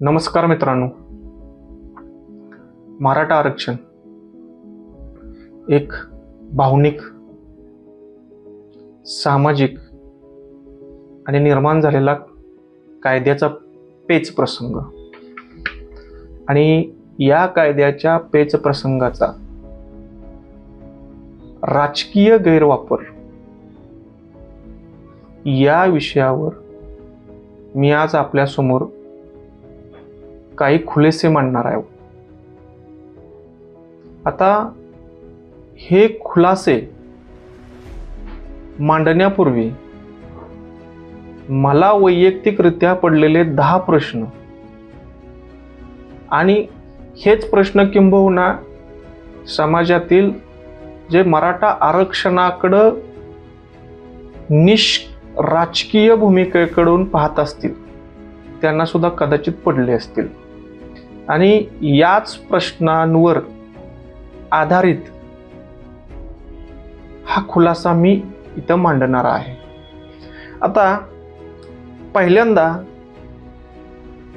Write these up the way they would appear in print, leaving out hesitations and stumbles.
नमस्कार मित्रांनो. मराठा आरक्षण एक भावनिक, सामाजिक आणि निर्माण झालेला कायद्याचा पेच प्रसंग आणि या कायद्याच्या पेच प्रसंगाचा राजकीय गैरवापर या विषयावर मी आज आपल्या समोर काही खुलासे मांडणार आहे. आता हे खुलासे मांडण्यापूर्वी मला वैयक्तिकरित्या पडलेले 10 प्रश्न आणि हेच प्रश्न किंबहुना समाजातील जे मराठा आरक्षणाकडे राजकीय भूमिकेकडून पाहत असतील त्यांना सुद्धा कदाचित पडले असतील आणि याच प्रश्नांवर आधारित हा खुलासा मी इथं मांडणार आहे. आता पहिल्यांदा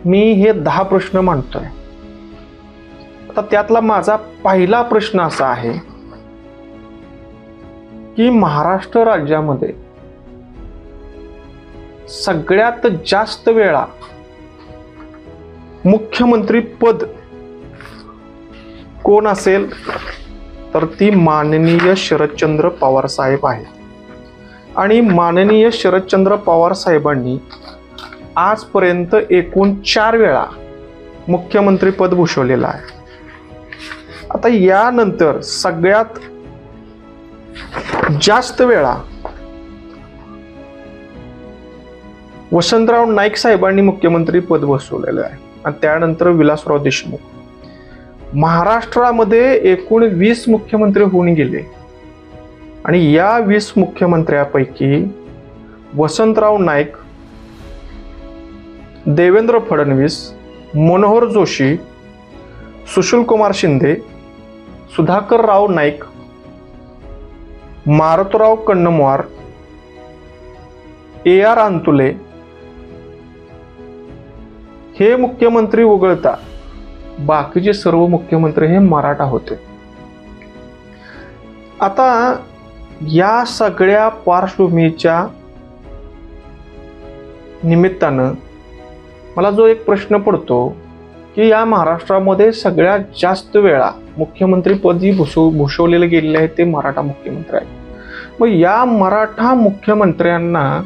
मी हे 10 प्रश्न मांडतोय. आता त्यातला माझा पहिला प्रश्न असा आहे की महाराष्ट्र राज्यामध्ये सगळ्यात जास्त वेळा मुख्यमंत्री पद कोण असेल तर ती माननीय शरदचंद्र पवार साहेब आहेत. आणि माननीय शरदचंद्र पवार साहेबांनी आजपर्यंत एकूण 4 वेळा मुख्यमंत्री पद भूषवलेलं आहे. आता यानंतर सगळ्यात जास्त वेळा वसंतराव नाईक साहेबांनी मुख्यमंत्री पद भूषवलेलं आहे आणि त्यानंतर विलासराव देशमुख. महाराष्ट्रामध्ये एकूण 20 मुख्यमंत्री होऊन गेले आणि या 20 मुख्यमंत्र्यापैकी वसंतराव नाईक, देवेंद्र फडणवीस, मनोहर जोशी, सुशीलकुमार शिंदे, सुधाकरराव नाईक, मारुतराव कन्नमवार, AR अंतुले हे मुख्यमंत्री वगळता बाकीचे सर्व मुख्यमंत्री हे मराठा होते. आता या सगळ्या पार्श्वभूमीच्या निमित्तानं मला जो एक प्रश्न पडतो की या महाराष्ट्रामध्ये सगळ्यात जास्त वेळा मुख्यमंत्री पदी भूषवलेले गेलेले आहेत ते मराठा मुख्यमंत्री आहेत. मग या मराठा मुख्यमंत्र्यांना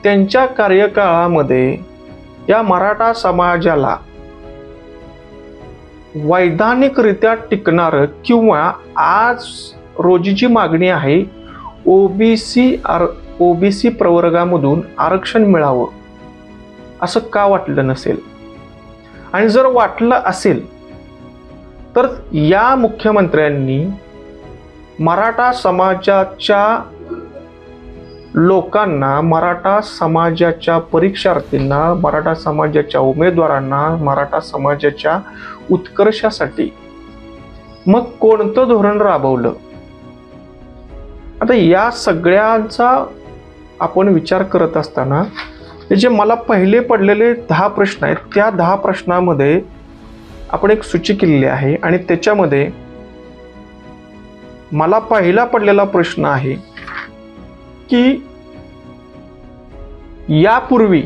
त्यांच्या कार्यकाळामध्ये या मराठा समाजाला वैधानिकरित्या टिकणार किंवा आज रोजीची मागणी आहे ओबीसी प्रवर्गामधून आरक्षण मिळावं असं का वाटलं नसेल? आणि जर वाटलं असेल तर या मुख्यमंत्र्यांनी मराठा समाजाच्या लोकांना, मराठा समाजाच्या परीक्षार्थींना, मराठा समाजाच्या उमेदवारांना, मराठा समाजाच्या उत्कर्षासाठी मग कोणतं धोरण राबवलं? आता या सगळ्यांचा आपण विचार करत असताना हे जे मला पहिले पडलेले 10 प्रश्न आहेत त्या 10 प्रश्नामध्ये आपण एक सूची केलेली आहे आणि त्याच्यामध्ये मला पहिला पडलेला प्रश्न आहे की यापूर्वी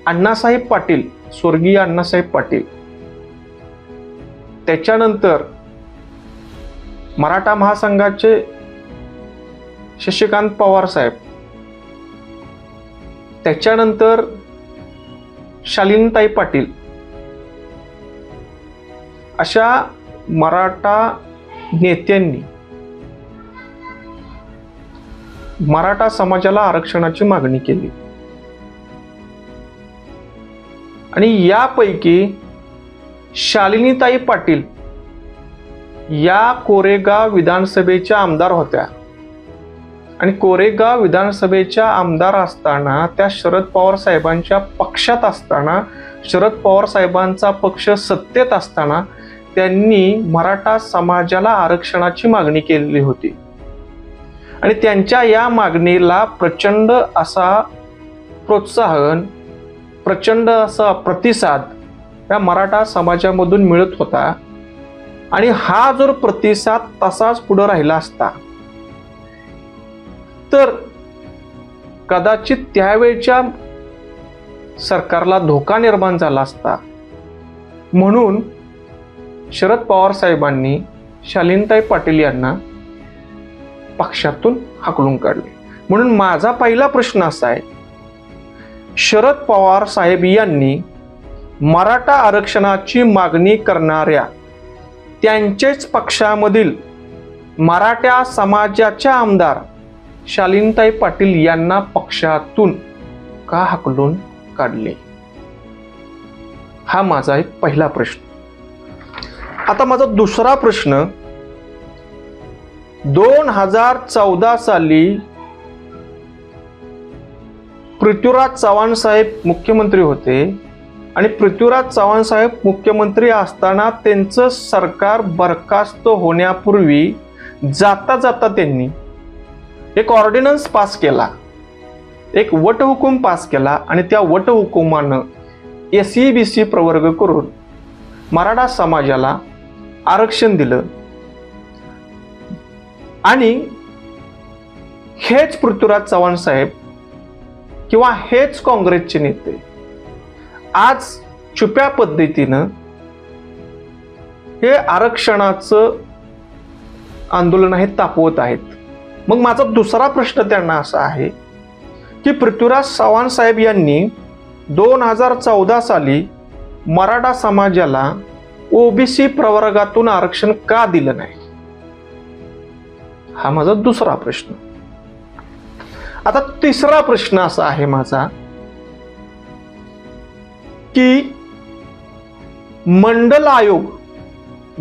अण्णासाहेब पाटील, स्वर्गीय अण्णासाहेब पाटील, त्याच्यानंतर मराठा महासंघाचे शशिकांत पवार साहेब, त्याच्यानंतर शालिनीताई पाटील अशा मराठा नेत्यांनी मराठा समाजाला आरक्षणाची मागणी केली आणि यापैकी शालिनीताई पाटील या कोरेगाव विधानसभेच्या आमदार होत्या आणि कोरेगाव विधानसभेच्या आमदार असताना त्या शरद पवार साहेबांच्या पक्षात असताना, शरद पवार साहेबांचा पक्ष सत्तेत असताना त्यांनी मराठा समाजाला आरक्षणाची मागणी केलेली होती आणि त्यांच्या या मागणीला प्रचंड असा प्रोत्साहन प्रचंड असा प्रतिसाद या मराठा समाजामधून मिळत होता आणि हा जर प्रतिसाद तसाच पुढे राहिला असता तर कदाचित त्यावेळच्या सरकारला धोका निर्माण झाला असता. म्हणून शरद पवार साहेबांनी शालिनीताई पाटील यांना पक्षातून हाकलून काढले. म्हणून माझा पहिला प्रश्न असा आहे, शरद पवार साहेब यांनी मराठा आरक्षणाची मागणी करणाऱ्या त्यांचेच पक्षामधील मराठा समाजाच्या आमदार शालिनीताई पाटील यांना पक्षातून का हाकलून काढले? हा माझा एक पहिला प्रश्न. आता माझा दुसरा प्रश्न, 2014 साली पृथ्वीराज चव्हाण साहेब मुख्यमंत्री होते आणि पृथ्वीराज चव्हाण साहेब मुख्यमंत्री असताना त्यांचं सरकार बरखास्त होण्यापूर्वी जाता जाता त्यांनी एक ऑर्डिनन्स पास केला, एक वटहुकूम पास केला आणि त्या वटहुकुमानं SEBC प्रवर्ग करून मराठा समाजाला आरक्षण दिलं. आणि हेच पृथ्वीराज चव्हाण साहेब किंवा हेच काँग्रेसचे नेते आज छुप्या पद्धतीनं हे आरक्षणाचं आंदोलन हे तापवत आहेत. मग माझा दुसरा प्रश्न त्यांना असा आहे की पृथ्वीराज चव्हाण साहेब यांनी 2014 साली मराठा समाजाला OBC प्रवर्गातून आरक्षण का दिलं नाही? हा माझा दुसरा प्रश्न. आता तिसरा प्रश्न असा आहे माझा की मंडल आयोग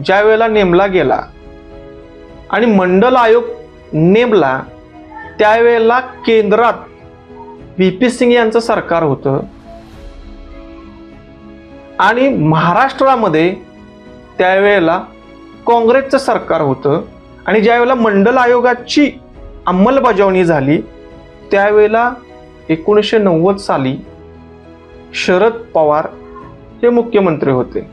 ज्या वेळेला नेमला गेला आणि मंडल आयोग नेमला त्यावेळेला केंद्रात VP सिंग यांचं सरकार होतं आणि महाराष्ट्रामध्ये त्यावेळेला काँग्रेसचं सरकार होतं. आणि ज्या वेळेला मंडल आयोगाची अंमलबजावणी झाली त्यावेळेला 1990 साली शरद पवार हे मुख्यमंत्री होते.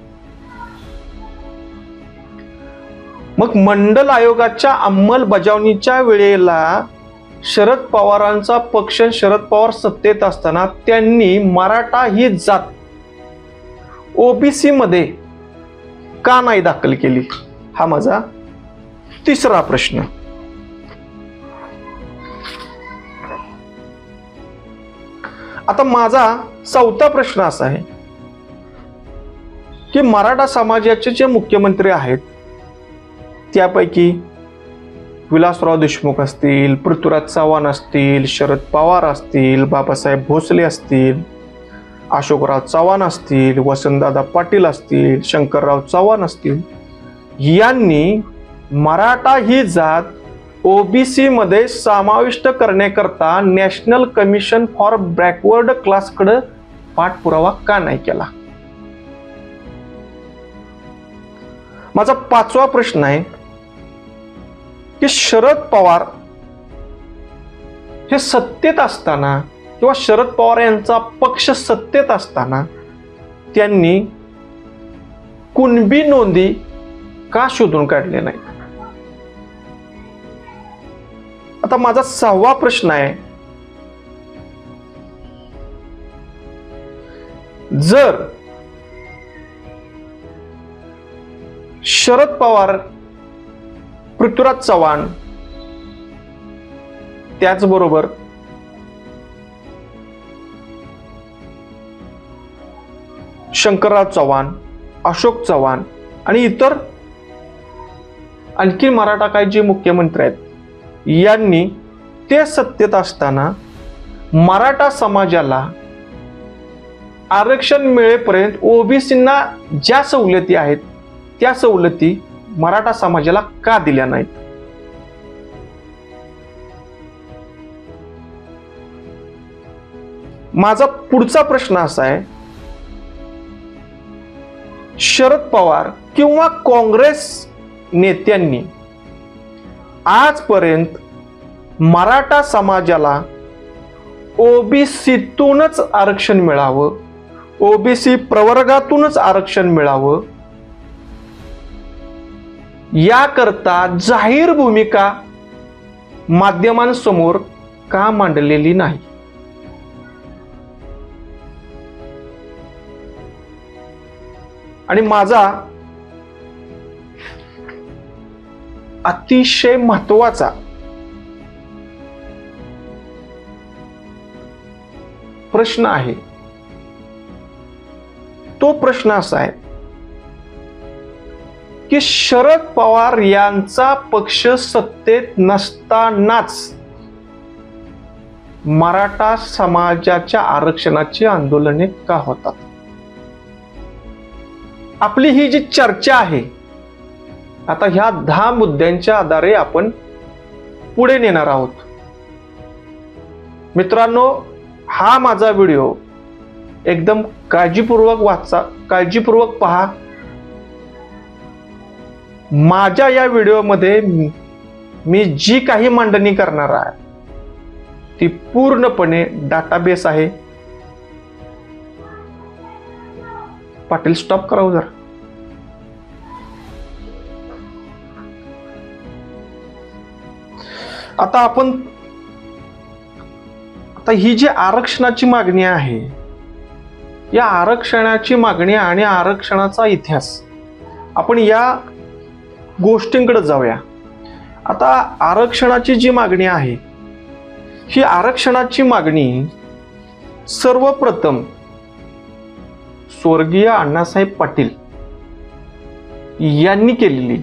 मग मंडल आयोगाच्या अंमलबजावणीच्या वेळेला शरद पवारांचा पक्ष, शरद पवार सत्तेत असताना त्यांनी मराठा ही जात OBC मध्ये का नाही दाखल केली? हा माझा तिसरा प्रश्न. आता माझा चौथा प्रश्न असा आहे की मराठा समाजाचे जे मुख्यमंत्री आहेत त्यापैकी विलासराव देशमुख असतील, पृथ्वीराज चव्हाण असतील, शरद पवार असतील, बाबासाहेब भोसले असतील, अशोकराव चव्हाण असतील, वसंतदादा पाटील असतील, शंकरराव चव्हाण असतील, यांनी मराठा ही जात OBC मध्ये समाविष्ट करण्याकरता नॅशनल कमिशन फॉर बॅकवर्ड क्लासकडे पाठपुरावा का नाही केला? माझा पाचवा प्रश्न आहे की शरद पवार हे सत्तेत असताना किंवा शरद पवार यांचा पक्ष सत्तेत असताना त्यांनी कुणबी नोंदी का शोधून काढले नाही? आता माझा सहावा प्रश्न आहे, जर शरद पवार, पृथ्वीराज चव्हाण, त्याचबरोबर शंकरराव चव्हाण, अशोक चव्हाण आणि इतर आणखी मराठा काही जे मुख्यमंत्री आहेत यांनी ते सत्तेत असताना मराठा समाजाला आरक्षण मिळेपर्यंत OBCंना ज्या सवलती आहेत त्या सवलती मराठा समाजाला का दिल्या नाहीत? माझा पुढचा प्रश्न असा आहे, शरद पवार किंवा काँग्रेस नेत्यांनी आजपर्यंत मराठा समाजाला OBCतूनच आरक्षण मिळावं ओबीसी प्रवर्गातूनच आरक्षण मिळावं याकरता जाहीर भूमिका माध्यमांसमोर का मांडलेली नाही? आणि माझा अतिशय महत्वाचा प्रश्न आहे, तो प्रश्न असा आहे की शरद पवार यांचा पक्ष सत्तेत नसतानाच मराठा समाजाच्या आरक्षणाची आंदोलने का होतात? आपली ही जी चर्चा आहे आता ह्या 10 मुद्द्यांच्या आधारे आपण पुढे नेणार आहोत. मित्रांनो, हा माझा व्हिडिओ एकदम काळजीपूर्वक वाचा, काळजीपूर्वक पहा. माझ्या या व्हिडिओमध्ये मी जी काही मांडणी करणार आहे ती पूर्णपणे डाटाबेस आहे. पाटील स्टॉप करावं जरा. आता ही जी आरक्षणाची मागणी आहे, या आरक्षणाची मागणी आणि आरक्षणाचा इतिहास, आपण या गोष्टींकडे जाऊया. आता आरक्षणाची जी मागणी आहे, ही आरक्षणाची मागणी सर्वप्रथम स्वर्गीय अण्णासाहेब पाटील यांनी केलेली.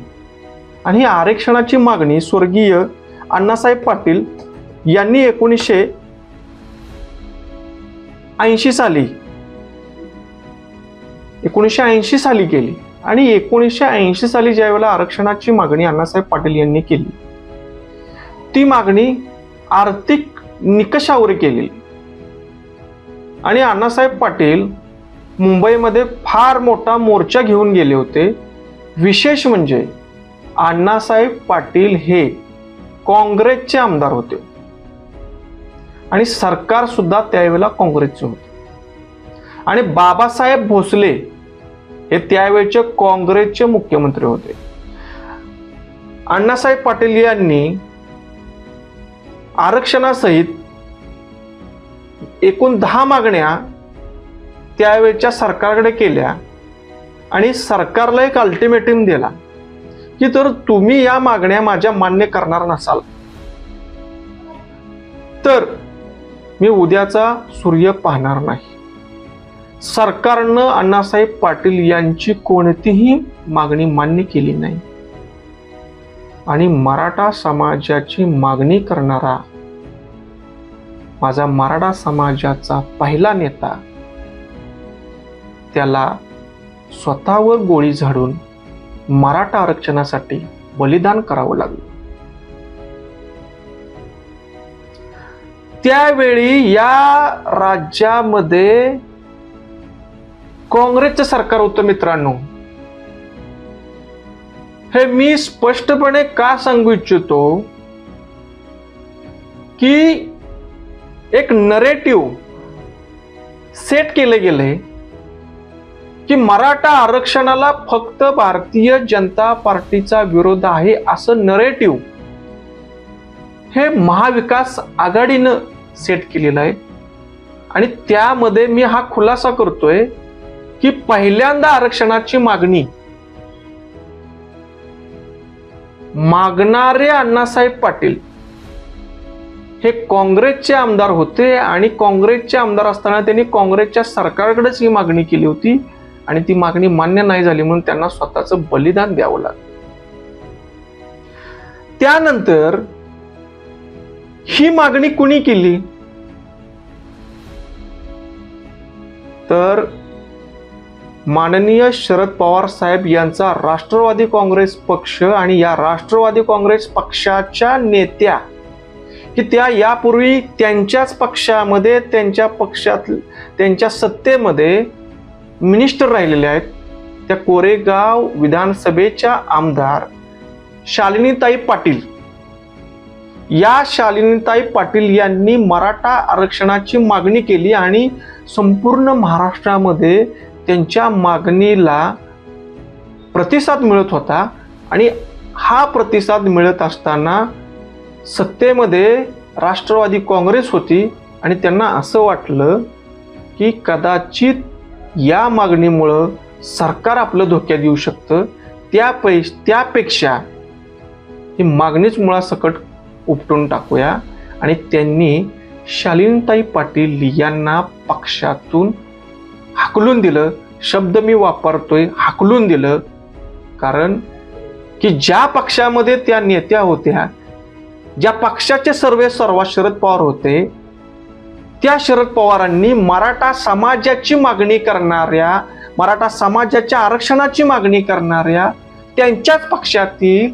आणि ही आरक्षणाची मागणी स्वर्गीय अण्णासाहेब पाटील यांनी 1980 साली केली. आणि 1980 साली ज्यावेळेला आरक्षणाची मागणी अण्णासाहेब पाटील यांनी केली, ती मागणी आर्थिक निकषावर केली. आणि अण्णासाहेब पाटील मुंबईमध्ये फार मोठा मोर्चा घेऊन गेले होते. विशेष म्हणजे अण्णासाहेब पाटील हे काँग्रेसचे आमदार होते आणि सरकार सुद्धा त्यावेळेला काँग्रेसचे होते. आणि बाबासाहेब भोसले हे त्यावेळेचे काँग्रेसचे मुख्यमंत्री होते. अण्णासाहेब पाटील यांनी आरक्षणासहित एकूण 10 मागण्या त्यावेळेच्या सरकारकडे केल्या आणि सरकारला एक अल्टिमेटम दिला की तर तुम्ही या मागण्या माझ्या मान्य करणार नसाल तर मी उद्याचा सूर्य पाहणार नाही. सरकारनं अण्णासाहेब पाटील यांची कोणतीही मागणी मान्य केली नाही. आणि मराठा समाजाची मागणी करणारा माझा मराठा समाजाचा पहिला नेता, त्याला स्वतःवर गोळी झाडून मराठा आरक्षणासाठी बलिदान करावं लागलं. त्यावेळी या राज्यामध्ये काँग्रेसचं सरकार होतं. मित्रांनो, हे मी स्पष्टपणे का सांगू इच्छितो की एक नरेटिव्ह सेट केले गेले की मराठा आरक्षणाला फक्त भारतीय जनता पार्टीचा विरोध आहे असं नरेटिव्ह हे महाविकास आघाडीनं सेट केलेलं आहे. आणि त्यामध्ये मी हा खुलासा करतोय की पहिल्यांदा आरक्षणाची मागणी मागणारे अण्णासाहेब पाटील हे काँग्रेसचे आमदार होते. आणि काँग्रेसचे आमदार असताना त्यांनी काँग्रेसच्या सरकारकडेच ही मागणी केली होती आणि ती मागणी मान्य नाही झाली म्हणून त्यांना स्वतःचं बलिदान द्यावं लागलं. त्यानंतर ही मागणी कुणी केली तर माननीय शरद पवार साहेब यांचा राष्ट्रवादी काँग्रेस पक्ष आणि या राष्ट्रवादी काँग्रेस पक्षाच्या नेत्या की त्या यापूर्वी त्यांच्याच पक्षामध्ये त्यांच्या सत्तेमध्ये मिनिस्टर राहिलेले आहेत. त्या कोरेगाव विधानसभेच्या आमदार शालिनीताई पाटील, या शालिनीताई पाटील यांनी मराठा आरक्षणाची मागणी केली आणि संपूर्ण महाराष्ट्रामध्ये त्यांच्या मागणीला प्रतिसाद मिळत होता आणि हा प्रतिसाद मिळत असताना सत्तेमध्ये राष्ट्रवादी काँग्रेस होती आणि त्यांना असं वाटलं की कदाचित या मागणीमुळं सरकार आपलं धोक्यात येऊ शकतं, त्यापेक्षा ही मागणीच मुळासकट उपटून टाकूया आणि त्यांनी शालिनीताई पाटील यांना पक्षातून हाकलून दिलं. शब्द मी वापरतोय, हाकलून दिलं, कारण की ज्या पक्षामध्ये त्या नेत्या होत्या, ज्या पक्षाचे सर्वा शरद पवार होते, त्या शरद पवारांनी मराठा समाजाची मागणी करणाऱ्या, मराठा समाजाच्या आरक्षणाची मागणी करणाऱ्या त्यांच्याच पक्षातील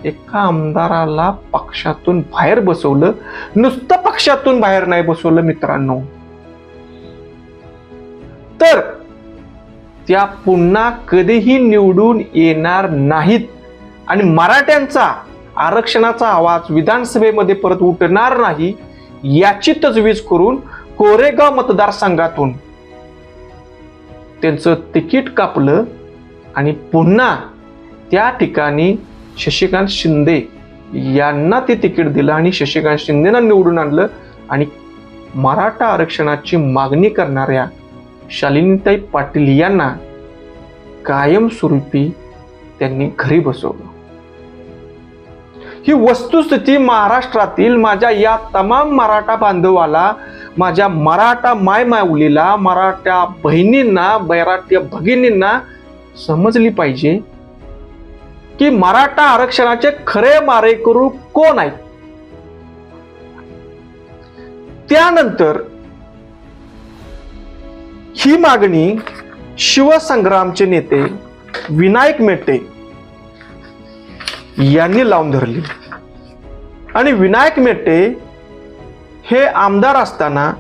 एका आमदाराला पक्षातून बाहेर बसवलं. नुसतं पक्षातून बाहेर नाही बसवलं मित्रांनो, तर त्या पुन्हा कधीही निवडून येणार नाहीत आणि मराठ्यांचा आरक्षणाचा आवाज विधानसभेमध्ये परत उठणार नाही याची तजवीज करून कोरेगाव मतदारसंघातून त्यांचं तिकीट कापलं आणि पुन्हा त्या ठिकाणी शशिकांत शिंदे यांना ते तिकीट दिलं आणि शशिकांत शिंदेना निवडून आणलं आणि मराठा आरक्षणाची मागणी करणाऱ्या शालिनीताई पाटील यांना कायमस्वरूपी त्यांनी घरी बसवलं. ही वस्तुस्थिती महाराष्ट्रातील माझ्या या तमाम मराठा बांधवाला, माझ्या मराठा मायमाऊलीला, मराठा बहिणींना, मराठा भगिनींना समजली पाहिजे की मराठा आरक्षणाचे खरे मारेकरू कोण आहेत. त्यानंतर ही मागणी शिवसंग्रामचे नेते विनायक मेटे यांनी लावून धरली आणि विनायक मेटे हे आमदार असताना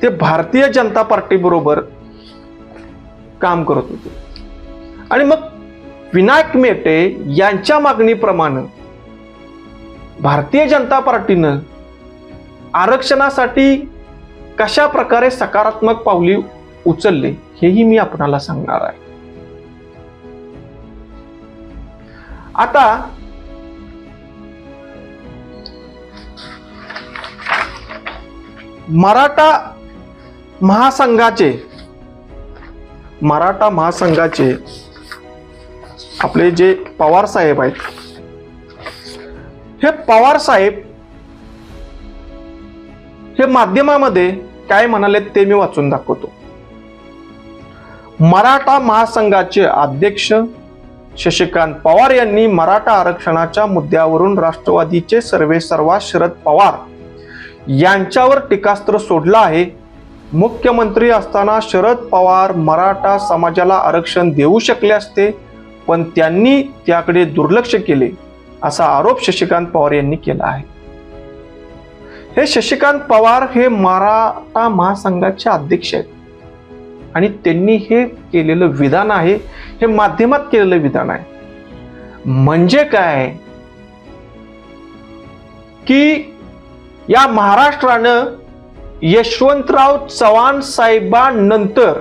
ते भारतीय जनता पार्टी बरोबर काम करत होते आणि मग विनायक मेटे यांच्या मागणीप्रमाणे भारतीय जनता पार्टीनं आरक्षणासाठी कशा प्रकारे सकारात्मक पावले उचलले हेही मी आपणाला सांगणार आहे. आता मराठा महासंघाचे आपले जे पवार साहेब आहेत, हे पवार साहेब हे माध्यमामध्ये काय म्हणाले ते मी वाचून दाखवतो. मराठा महासंघाचे अध्यक्ष शशिकांत पवार यांनी मराठा आरक्षणाच्या मुद्द्यावरून राष्ट्रवादीचे सर्वेसर्वा शरद पवार यांच्यावर टीकास्त्र सोडलं आहे. मुख्यमंत्री असताना शरद पवार मराठा समाजाला आरक्षण देऊ शकले असते, पण त्यांनी त्याकडे दुर्लक्ष केले असा आरोप शशिकांत पवार यांनी केला आहे. हे शशिकांत पवार हे मराठा महासंघाचे अध्यक्ष आहेत आणि त्यांनी हे केलेलं विधान आहे, हे माध्यमात केलेलं विधान आहे. म्हणजे काय की या महाराष्ट्रानं यशवंतराव चव्हाण साहेबांनंतर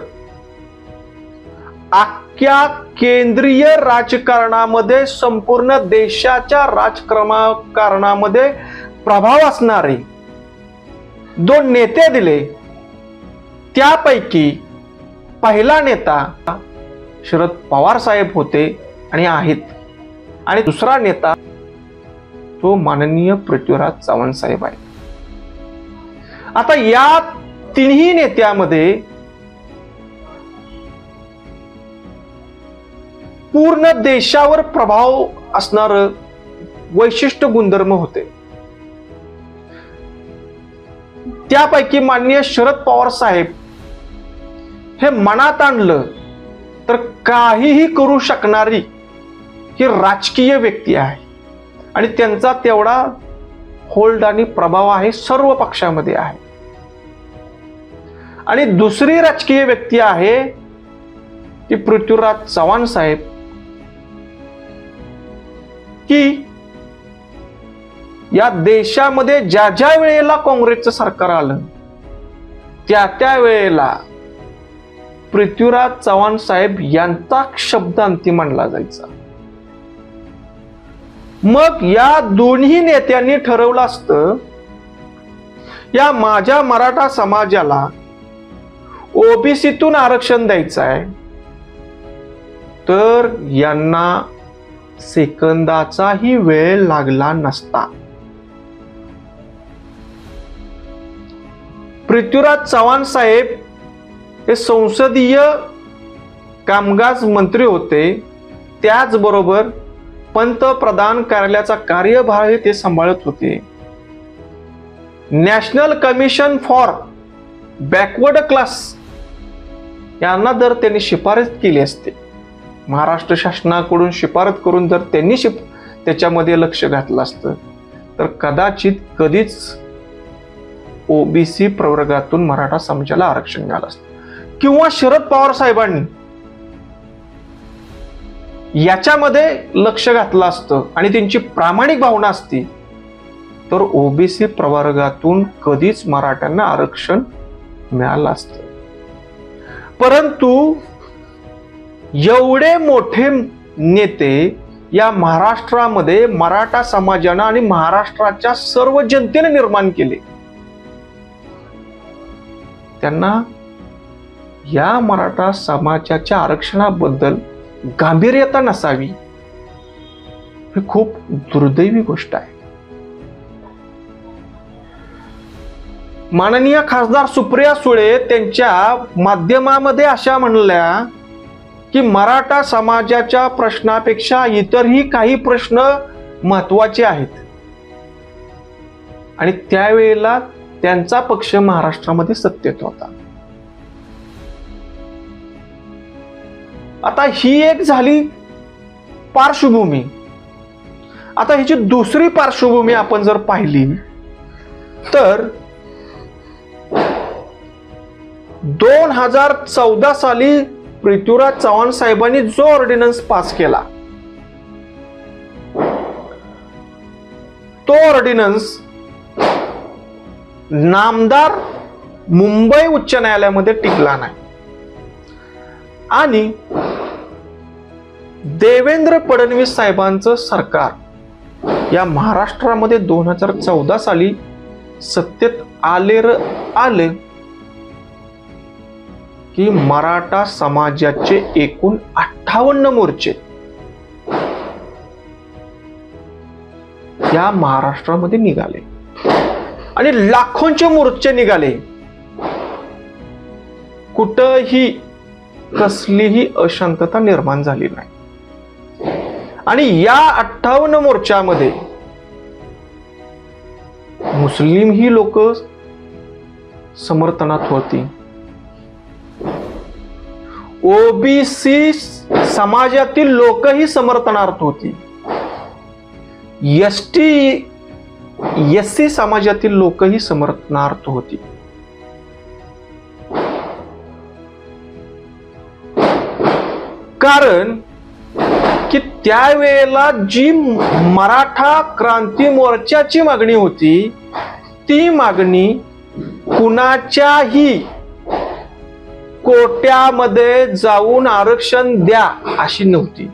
अख्ख्या केंद्रीय राजकारणामध्ये, संपूर्ण देशाच्या राजकारणामध्ये प्रभाव असणारे दोन नेते दिले. त्यापैकी पहिला नेता शरद पवार साहेब होते आणि आहेत, आणि दुसरा नेता तो माननीय पृथ्वीराज चव्हाण साहेब आहे. आता या तिन्ही नेत्यामध्ये पूर्ण देशावर प्रभाव असणार वैशिष्ट्य गुणधर्म होते. त्यापैकी माननीय शरद पवार साहेब हे मनात आणलं तर काहीही करू शकणारी ही राजकीय व्यक्ती आहे आणि त्यांचा तेवढा होल्ड आणि प्रभाव आहे, सर्व पक्षामध्ये आहे. आणि दुसरी राजकीय व्यक्ती आहे ती पृथ्वीराज चव्हाण साहेब, की या देशामध्ये ज्या ज्या वेळेला काँग्रेसचं सरकार आलं त्या वेळेला पृथ्वीराज चव्हाण साहेब यांचा शब्द अंतिम मानला जायचा. मग या दोन्ही नेत्यांनी ठरवलं असतं, या माझ्या मराठा समाजाला ओबीसीतून आरक्षण द्यायचं आहे, तर यांना सेकंदाचाही वेळ लागला नसता. पृथ्वीराज चव्हाण साहेब हे संसदीय कामकाज मंत्री होते, त्याचबरोबर पंतप्रधान कार्यालयाचा कार्यभार ते सांभाळत होते. National commission for backward class यांना जर त्यांनी शिफारस केली असते, महाराष्ट्र शासनाकडून शिफारस करून जर त्यांनी त्याच्यामध्ये लक्ष घातलं असतं, तर कदाचित कधीच ओबीसी प्रवर्गातून मराठा समाजाला आरक्षण मिळालं असतं. किंवा शरद पवार साहेबांनी याच्यामध्ये लक्ष घातलं असतं आणि त्यांची प्रामाणिक भावना असती, तर ओबीसी प्रवर्गातून कधीच मराठ्यांना आरक्षण मिळालं असतं. परंतु एवढे मोठे नेते या महाराष्ट्रामध्ये मराठा समाजानं आणि महाराष्ट्राच्या सर्व जनतेने निर्माण केले, त्यांना या मराठा समाजाच्या आरक्षणाबद्दल गांभीर्यता नसावी, ही खूप दुर्दैवी गोष्ट आहे. माननीय खासदार सुप्रिया सुळे त्यांच्या माध्यमामध्ये अशा म्हणल्या की मराठा समाजाच्या प्रश्नापेक्षा इतरही काही प्रश्न महत्वाचे आहेत, आणि त्यावेळेला त्यांचा पक्ष महाराष्ट्रामध्ये सत्तेत होता. आता ही एक झाली पार्श्वभूमी. आता ह्याची दुसरी पार्श्वभूमी आपण जर पाहिली तर 2014 साली पृथ्वीराज चव्हाण साहेबांनी जो ऑर्डिनन्स पास केला, तो ऑर्डिनन्स नामदार मुंबई उच्च न्यायालयामध्ये टिकला नाही, आणि देवेंद्र फडणवीस साहेबांचं सरकार या महाराष्ट्रामध्ये 2014 साली सत्तेत आले की मराठा समाजाचे एकूण 58 मोर्चे या महाराष्ट्रामध्ये निघाले आणि लाखोंचे मोर्चे निघाले. कुठंही कसलीही अशांतता निर्माण झाली नाही, आणि या 58 मोर्चामध्ये मुस्लिम ही लोक समर्थनात होती, ओबीसी समाजातील लोकही समर्थनार्थ होती, एससी समाजातील लोकही समर्थनार्थ होती. कारण की त्यावेळेला जी मराठा क्रांती मोर्चाची मागणी होती, ती मागणी कुणाच्याही कोट्यामध्ये जाऊन आरक्षण द्या अशी नव्हती.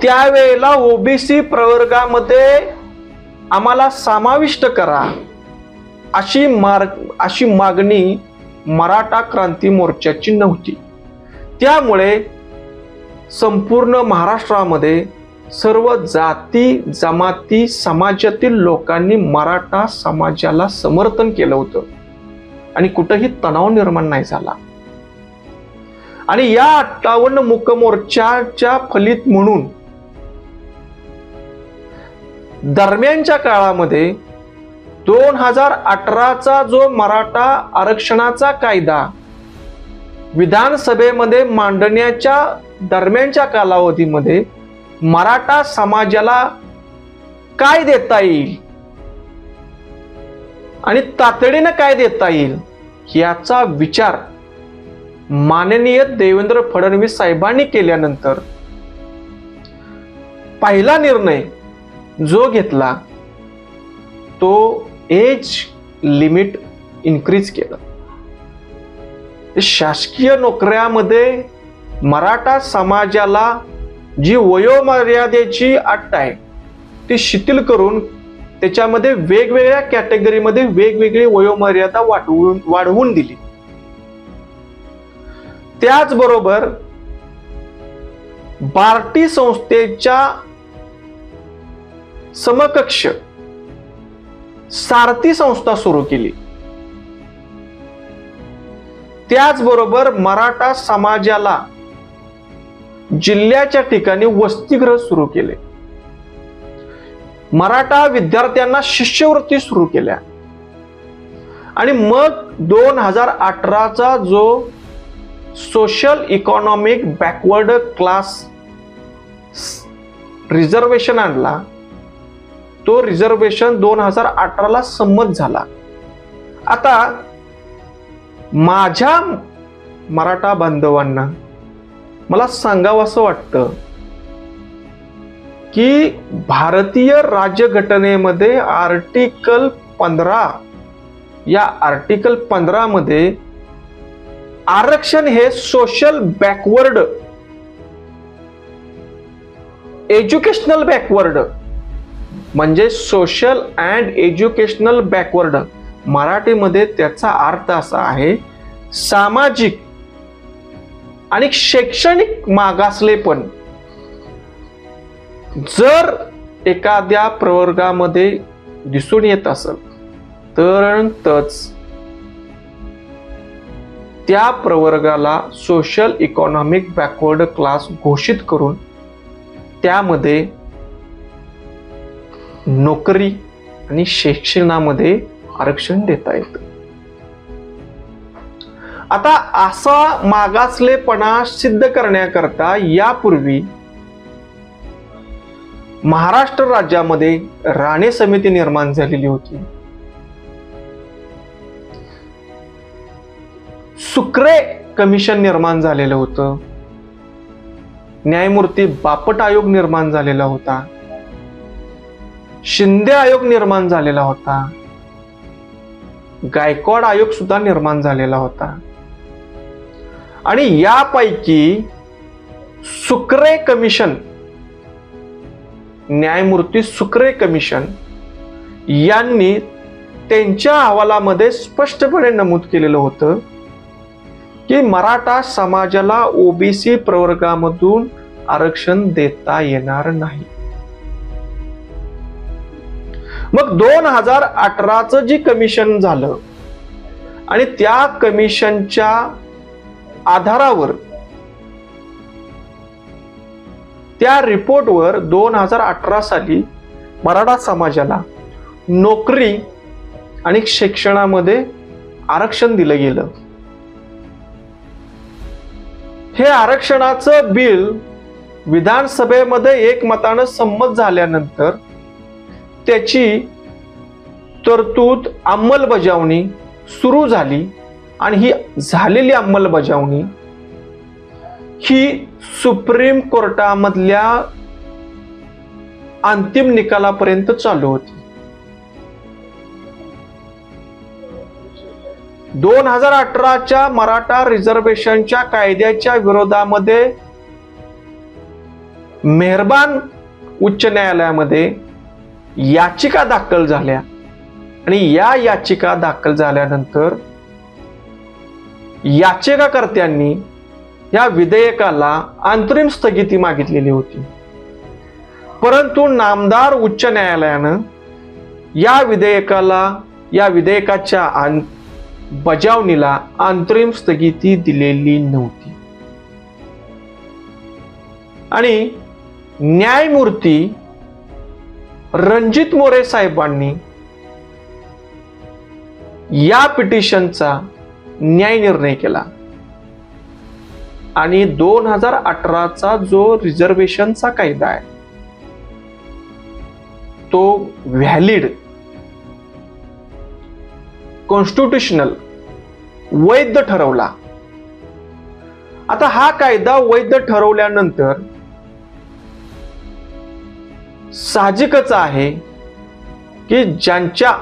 त्यावेळेला ओबीसी प्रवर्गामध्ये आम्हाला समाविष्ट करा अशी मागणी मराठा क्रांती मोर्चाची नव्हती. त्यामुळे संपूर्ण महाराष्ट्रामध्ये सर्व जाती जमाती समाजातील लोकांनी मराठा समाजाला समर्थन केलं होतं, आणि कुठेही तणाव निर्माण नाही झाला. आणि या 58 मूक मोर्चाच्या फलित म्हणून दरम्यानच्या काळामध्ये 2018चा जो मराठा आरक्षणाचा कायदा विधानसभेमध्ये मांडण्याच्या दरम्यानच्या कालावधीमध्ये मराठा समाजाला काय देता येईल आणि तातडीने काय देता येईल याचा विचार माननीय देवेंद्र फडणवीस साहेबांनी केल्यानंतर पहिला निर्णय जो घेतला तो एज लिमिट इन्क्रीज केलं. शासकीय नोकऱ्यामध्ये मराठा समाजाला जी वयोमर्यादेची अट आहे ती शिथिल करून त्याच्यामध्ये वेगवेगळ्या कॅटेगरीमध्ये वेगवेगळी वयोमर्यादा वाढवून दिली. त्याचबरोबर बार्टी संस्थेच्या समकक्ष सारथी संस्था सुरू केली. त्याचबरोबर मराठा समाजाला जिल्ह्याच्या ठिकाणी वसतिगृह सुरू केले. मराठा विद्यार्थ्यांना शिष्यवृत्ती सुरू केल्या. आणि मग 2018चा जो social economic backward class reservation आणला, तो रिझर्वेशन 2018ला संमत झाला. आता माझ्या मराठा बांधवांना मला सांगावं असं वाटतं की भारतीय राज्यघटनेमध्ये आर्टिकल 15, या आर्टिकल 15 मध्ये आरक्षण हे सोशल बॅकवर्ड, एज्युकेशनल बॅकवर्ड म्हणजे सोशल अँड एज्युकेशनल बॅकवर्ड, मराठीमध्ये त्याचा अर्थ असा आहे सामाजिक आणि शैक्षणिक मागासलेपण जर एखाद्या प्रवर्गामध्ये दिसून येत असेल तरच त्या प्रवर्गाला सोशल इकॉनॉमिक बॅकवर्ड क्लास घोषित करून त्यामध्ये नोकरी आणि शिक्षणामध्ये आरक्षण देता येतं. आता असा मागासलेपणा सिद्ध करण्याकरता यापूर्वी महाराष्ट्र राज्यामध्ये राणे समिती निर्माण झालेली होती. सुक्रे कमिशन निर्माण झालेलं होतं. न्यायमूर्ती बापट आयोग निर्माण झालेला होता. शिंदे आयोग निर्माण झालेला होता. गायकवाड आयोग सुद्धा निर्माण झालेला होता. आणि यापैकी सुक्रे कमिशन, न्यायमूर्ती सुक्रे कमिशन यांनी त्यांच्या अहवालामध्ये स्पष्टपणे नमूद केलेलं होतं की मराठा समाजाला ओबीसी प्रवर्गामधून आरक्षण देता येणार नाही. मग 2018चं जी कमिशन झालं आणि त्या कमिशनच्या आधारावर, त्या रिपोर्टवर 2018 साली मराठा समाजाला नोकरी आणि शिक्षणामध्ये आरक्षण दिलं गेलं. हे आरक्षणाचं बिल विधानसभेमध्ये एकमतानं संमत झाल्यानंतर त्याची तरतूद अंमलबजावणी सुरू झाली आणि ही झालेली अंमलबजावणी ही सुप्रीम कोर्टामधल्या अंतिम निकालापर्यंत चालू होती. 2018च्या मराठा रिझर्वेशनच्या कायद्याच्या विरोधामध्ये मेहरबान उच्च न्यायालयामध्ये याचिका दाखल झाल्या आणि या याचिका दाखल झाल्यानंतर याचिकाकर्त्यांनी या विधेयकाला अंतरिम स्थगिती मागितलेली होती. परंतु नामदार उच्च न्यायालयानं या विधेयकाच्या बजावणीला अंतरिम स्थगिती दिलेली नव्हती. आणि न्यायमूर्ती रणजित मोरे साहेबांनी या पिटिशनचा न्याय निर्णय केला आणि 2018चा जो रिझर्वेशनचा कायदा आहे तो व्हॅलिड, कॉन्स्टिट्यूशनल, वैध ठरवला. आता हा कायदा वैध ठरवल्यानंतर साहजिकच आहे की ज्यांच्या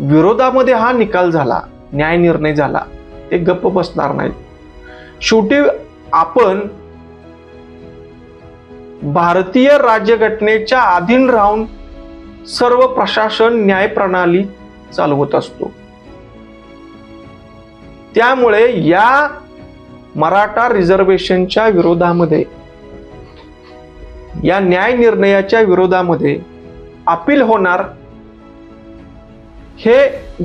विरोधामध्ये हा निकाल झाला, न्याय निर्णय झाला, ते गप्प बसणार नाहीत. शेवटी आपण भारतीय राज्यघटनेच्या अधीन राहून सर्व प्रशासन न्याय प्रणाली चालवत असतो. त्यामुळे या मराठा रिझर्वेशनच्या विरोधामध्ये, या न्याय निर्णयाच्या विरोधामध्ये अपील होणार हे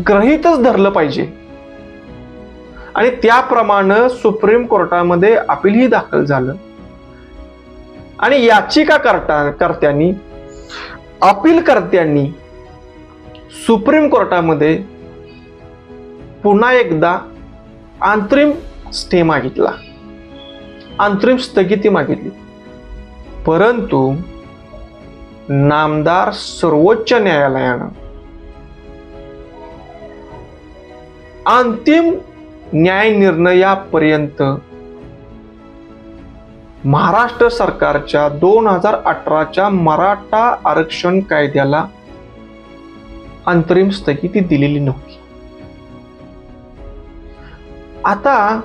गृहीतच धरलं पाहिजे. आणि त्याप्रमाणे सुप्रीम कोर्टामध्ये अपीलही दाखल झालं. आणि याचिकाकर्त्यांनी, अपीलकर्त्यांनी सुप्रीम कोर्टामध्ये पुन्हा एकदा अंतरिम स्टे मागितला, अंतरिम स्थगिती मागितली. परंतु नामदार सर्वोच्च न्यायालयानं अंतिम न्याय निर्णयापर्यंत महाराष्ट्र सरकारच्या 2018च्या मराठा आरक्षण कायद्याला अंतरिम स्थगिती दिलेली नव्हती. आता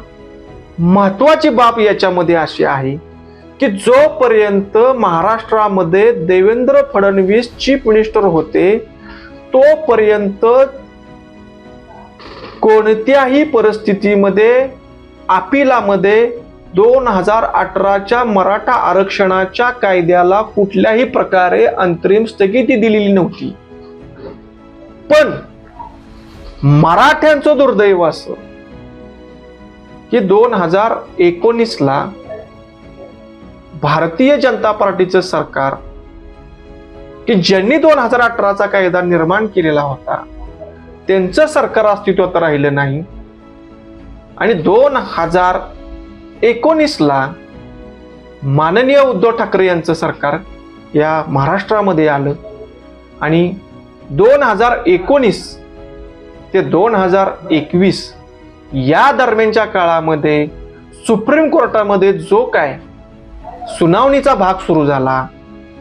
महत्वाची बाब याच्यामध्ये अशी आहे की जोपर्यंत महाराष्ट्रामध्ये देवेंद्र फडणवीस चीफ मिनिस्टर होते तोपर्यंत कोणत्याही परिस्थितीमध्ये अपीलामध्ये 2018च्या मराठा आरक्षणाच्या कायद्याला कुठल्याही प्रकारे अंतरिम स्थगिती दिलेली नव्हती. पण मराठ्यांचं दुर्दैव असं की 2019ला भारतीय जनता पार्टीचं सरकार की ज्यांनी 2018चा कायदा निर्माण केलेला होता त्यांचं सरकार अस्तित्वात राहिलं नाही. आणि 2019ला माननीय उद्धव ठाकरे यांचं सरकार या महाराष्ट्रामध्ये आलं. आणि 2019 ते 2021 या दरम्यानच्या काळामध्ये सुप्रीम कोर्टामध्ये जो काय सुनावणीचा भाग सुरू झाला,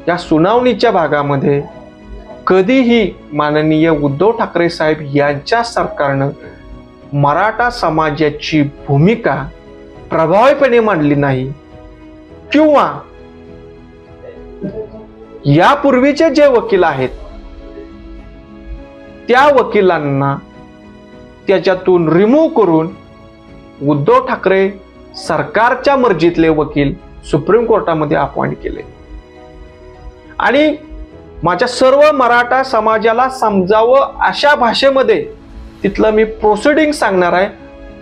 या सुनावणीच्या भागामध्ये कधीही माननीय उद्धव ठाकरे साहेब यांच्या सरकारनं मराठा समाजाची भूमिका प्रभावीपणे मांडली नाही. किंवा यापूर्वीचे जे वकील आहेत त्या वकिलांना त्याच्यातून रिमूव्ह करून उद्धव ठाकरे सरकारच्या मर्जीतले वकील सुप्रीम कोर्टामध्ये अपॉइंट केले. आणि माझ्या सर्व मराठा समाजाला समजावं अशा भाषेमध्ये तिथलं मी प्रोसिडिंग सांगणार आहे.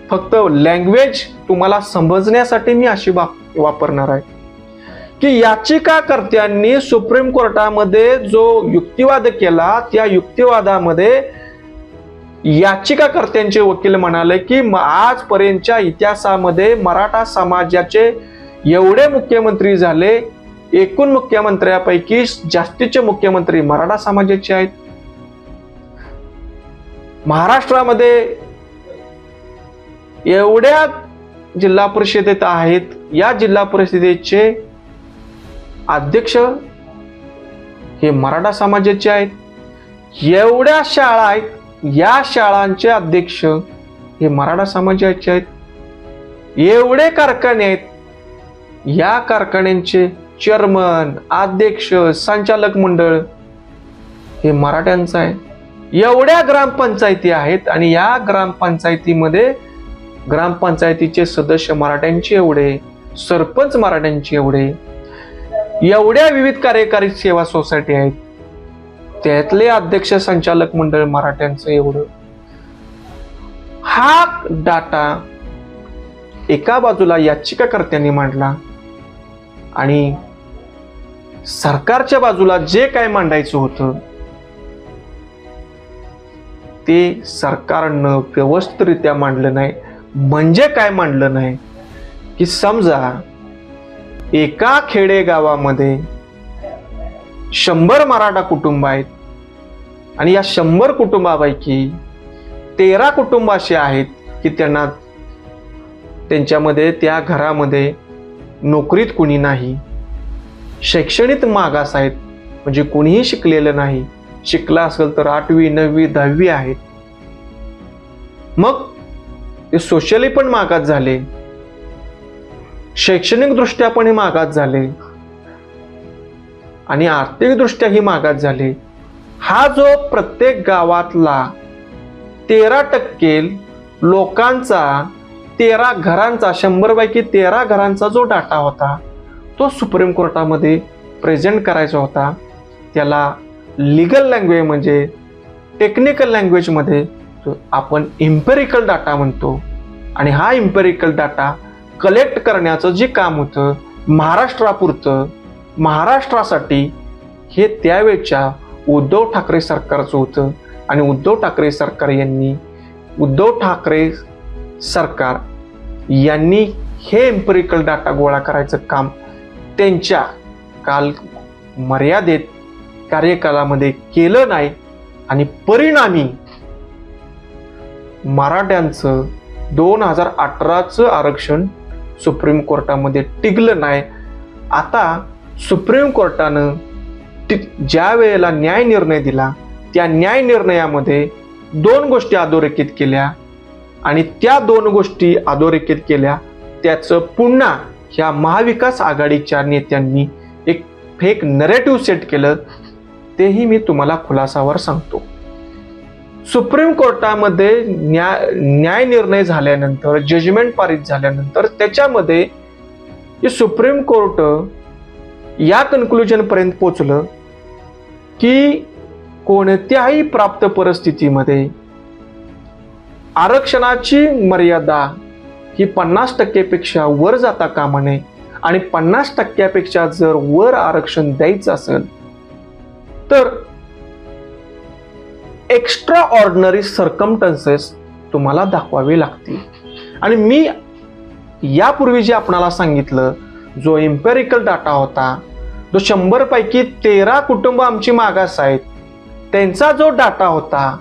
फक्त लँग्वेज तुम्हाला समजण्यासाठी मी अशी वापरणार आहे की याचिकाकर्त्यांनी सुप्रीम कोर्टामध्ये जो युक्तिवाद केला त्या युक्तिवादामध्ये याचिकाकर्त्यांचे वकील म्हणाले की आजपर्यंतच्या इतिहासामध्ये मराठा समाजाचे एवढे मुख्यमंत्री झाले, एकूण मुख्यमंत्र्यापैकी जास्तीचे मुख्यमंत्री मराठा समाजाचे आहेत. महाराष्ट्रामध्ये एवढ्या जिल्हा परिषदेत आहेत, या जिल्हा परिषदेचे अध्यक्ष हे मराठा समाजाचे आहेत. एवढ्या शाळा आहेत, या शाळांचे अध्यक्ष हे मराठा समाजाचे आहेत. एवढे कारखाने आहेत, या कारखान्यांचे चेअरमन, अध्यक्ष, संचालक मंडळ हे मराठ्यांचं आहे. एवढ्या ग्रामपंचायती आहेत आणि या ग्रामपंचायतीमध्ये ग्रामपंचायतीचे सदस्य मराठ्यांचे एवढे, सरपंच मराठ्यांचे एवढे, एवढ्या विविध कार्यकारी सेवा सोसायटी आहेत, त्यातले अध्यक्ष, संचालक मंडळ मराठ्यांचं एवढं. हा डाटा एका बाजूला याचिकाकर्त्यांनी मांडला आणि सरकारच्या बाजूला जे काय मांडायचं होतं ते सरकारनं व्यवस्थितरित्या मांडलं नाही. म्हणजे काय मांडलं नाही की समजा एका खेडेगावामध्ये 100 मराठा कुटुंब आहेत आणि या 100 कुटुंबापैकी 13 कुटुंब असे आहेत की त्यांच्यामध्ये त्या घरामध्ये नोकरीत कुणी नाही, शैक्षणिक मागास आहेत, म्हणजे कुणीही शिकलेलं नाही, शिकला असेल तर 8वी 9वी 10वी आहेत, मग ते सोशली पण मागास झाले, शैक्षणिक दृष्ट्या पण हे मागास झाले आणि आर्थिक दृष्ट्याही मागास झाले. हा जो प्रत्येक गावातला 13% लोकांचा, 13 घरांचा, 100 पैकी 13 घरांचा जो डाटा होता तो सुप्रीम कोर्टामध्ये प्रेझेंट करायचा होता. त्याला लीगल लँग्वेज म्हणजे टेक्निकल लँग्वेजमध्ये आपण इम्पेरिकल डाटा म्हणतो. आणि हा इम्पेरिकल डाटा कलेक्ट करण्याचं जे काम होतं महाराष्ट्रापुरतं, महाराष्ट्रासाठी, हे त्यावेळच्या उद्धव ठाकरे सरकारचं होतं. आणि उद्धव ठाकरे सरकार यांनी हे इम्पेरिकल डाटा गोळा करायचं काम त्यांच्या काल मर्यादित कार्यकालामध्ये केलं नाही. आणि परिणामी मराठ्यांचं 2018चं आरक्षण सुप्रीम कोर्टामध्ये टिकलं नाही. आता सुप्रीम कोर्टानं ज्या वेळेला न्याय निर्णय दिला त्या न्याय निर्णयामध्ये 2 गोष्टी अधोरेखित केल्या आणि त्या 2 गोष्टी अधोरेखित केल्या त्याचं पुन्हा ह्या महाविकास आघाडीच्या नेत्यांनी एक फेक नरेटिव्ह सेट केलं. तेही मी तुम्हाला खुलासावर सांगतो. सुप्रीम कोर्टामध्ये न्याय निर्णय झाल्यानंतर, जजमेंट पारित झाल्यानंतर त्याच्यामध्ये सुप्रीम कोर्ट या कन्क्लुजन पर्यंत पोहोचलं की कोणत्याही प्राप्त परिस्थितीमध्ये आरक्षणाची मर्यादा ही 50% पेक्षा वर जाता कामा नये. आणि 50% पेक्षा जर वर आरक्षण द्यायचं असेल तर एक्स्ट्रा ऑर्डिनरी सर्कमस्टन्सेस तुम्हाला दाखवावे लागतील. आणि मी यापूर्वी जे आपणाला सांगितलं, जो एम्पेरिकल डाटा होता, जो 100 पैकी 13 कुटुंब आमची मागास आहेत त्यांचा जो डाटा होता,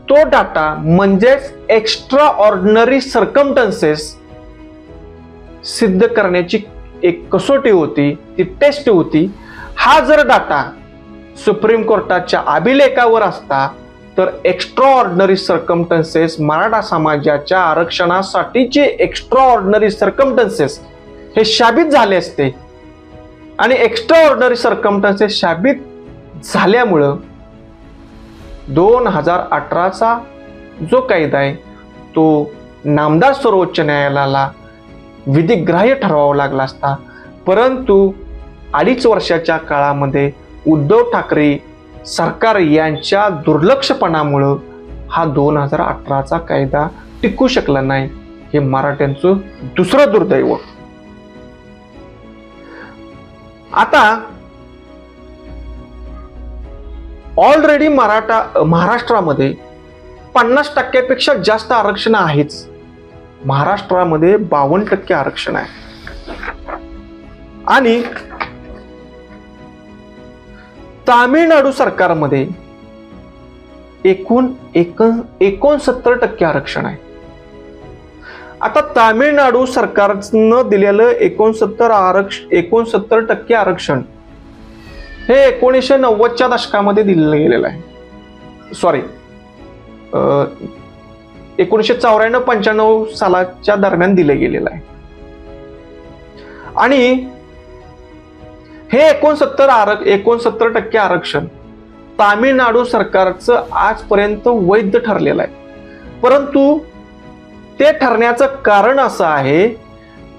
तो डाटा म्हणजेच एक्स्ट्रा ऑर्डिनरी सर्कमस्टन्सेस सिद्ध करण्याची एक कसोटी होती, ती टेस्ट होती. हा जर डाटा सुप्रीम कोर्टाच्या अभिलेखावर असता तर एक्स्ट्रा ऑर्डिनरी सर्कमस्टन्सेस, मराठा समाजाच्या आरक्षणासाठीचे एक्स्ट्रा ऑर्डिनरी सर्कमस्टन्सेस हे साबित झाले असते. आणि एक्स्ट्रा ऑर्डिनरी सर्कमस्टन्सेस साबित झाल्यामुळं 2018चा जो कायदा आहे तो नामदार सर्वोच्च न्यायालयाला विधिग्राह्य ठरवावा लागला असता. परंतु 2.5 वर्षाच्या काळामध्ये उद्धव ठाकरे सरकार यांच्या दुर्लक्षपणामुळं हा 2018चा कायदा टिकू शकला नाही. हे मराठ्यांचं दुसरं दुर्दैव. आता ऑलरेडी महाराष्ट्रामध्ये 50% पेक्षा जास्त आरक्षण आहेच. महाराष्ट्रामध्ये 52% आरक्षण आहे. आणि तामिळनाडू सरकारमध्ये एकूण 69% आरक्षण आहे. आता तामिळनाडू सरकारनं दिलेलं 69% आरक्षण हे 1990च्या दशकामध्ये दिलेलं गेलेलं आहे. सॉरी, 1994-95 सालाच्या दरम्यान दिलं गेलेलं आहे. आणि हे 69% आरक्षण तामिळनाडू सरकारचं आजपर्यंत वैध ठरलेलं आहे. परंतु ते ठरण्याचं कारण असं आहे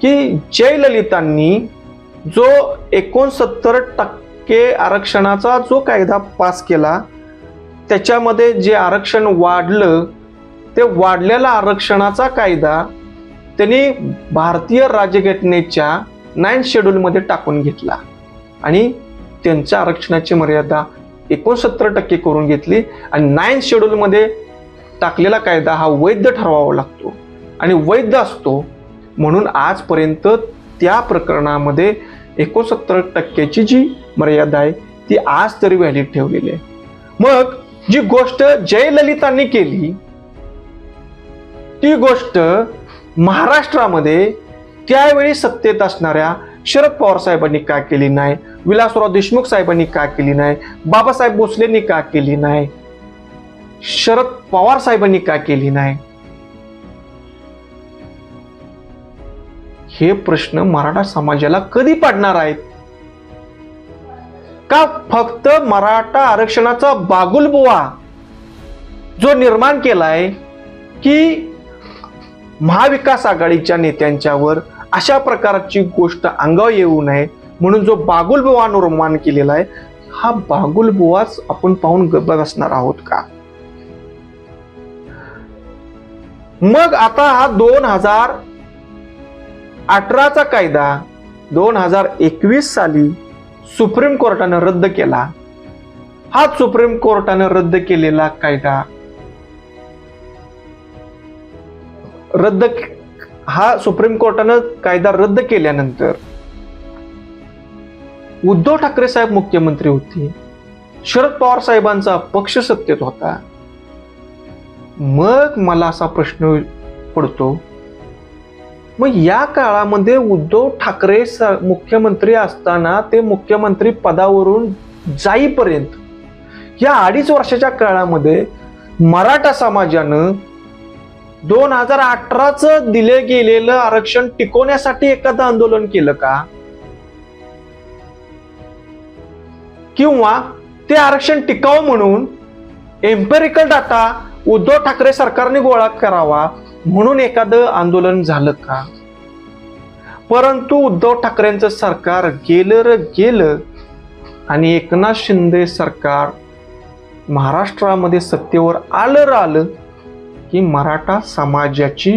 की जयललितांनी जो 69% आरक्षणाचा जो कायदा पास केला त्याच्यामध्ये जे आरक्षण वाढलं ते वाढलेला आरक्षणाचा कायदा त्यांनी भारतीय राज्यघटनेच्या 9 शेड्यूलमध्ये टाकून घेतला आणि त्यांच्या आरक्षणाची मर्यादा 69% करून घेतली. आणि 9 शेड्यूलमध्ये टाकलेला कायदा हा वैध ठरवावा लागतो आणि वैध असतो. म्हणून आजपर्यंत त्या प्रकरणामध्ये 69% जी मर्यादा आहे ती आज तरी व्हॅलिड ठेवलेली आहे. मग जी गोष्ट जयललितांनी केली ती गोष्ट महाराष्ट्रामध्ये त्यावेळी सत्तेत असणाऱ्या शरद पवार साहेबांनी का केली नाही, विलासराव देशमुख साहेबांनी का केली नाही, बाबासाहेब भोसलेंनी का केली नाही, शरद पवार साहेबांनी का केली नाही. हे प्रश्न मराठा समाजाला कधी पडणार आहेत? का फक्त मराठा आरक्षणाचा बागुलबुवा जो निर्माण केलाय की महाविकास आघाडीच्या नेत्यांच्यावर अशा प्रकारची गोष्ट अंगावर येऊ नये म्हणून जो बागुलबुवा निर्माण केलेला आहे, हा बागुलबुवाच आपण पाहून गप्प बसणार आहोत का? मग आता हा 2018चा कायदा 2021 साली सुप्रीम कोर्टानं रद्द केला. हा सुप्रीम कोर्टानं रद्द केलेला कायदा सुप्रीम कोर्टानं कायदा रद्द केल्यानंतर उद्धव ठाकरे साहेब मुख्यमंत्री होते, शरद पवार साहेबांचा पक्ष सत्तेत होता. मग मला असा प्रश्न पडतो, मग या काळामध्ये उद्धव ठाकरे मुख्यमंत्री असताना ते मुख्यमंत्री पदावरून जाईपर्यंत या 2.5 वर्षाच्या काळामध्ये मराठा समाजानं 2018चं दिले गेलेलं आरक्षण टिकवण्यासाठी एखादं आंदोलन केलं का? किंवा ते आरक्षण टिकावं म्हणून एम्पेरिकल डाटा उद्धव ठाकरे सरकारने गोळा करावा म्हणून एखादं आंदोलन झालं का? परंतु उद्धव ठाकरेंचं सरकार गेलं आणि एकनाथ शिंदे सरकार महाराष्ट्रामध्ये सत्तेवर आलं की मराठा समाजाची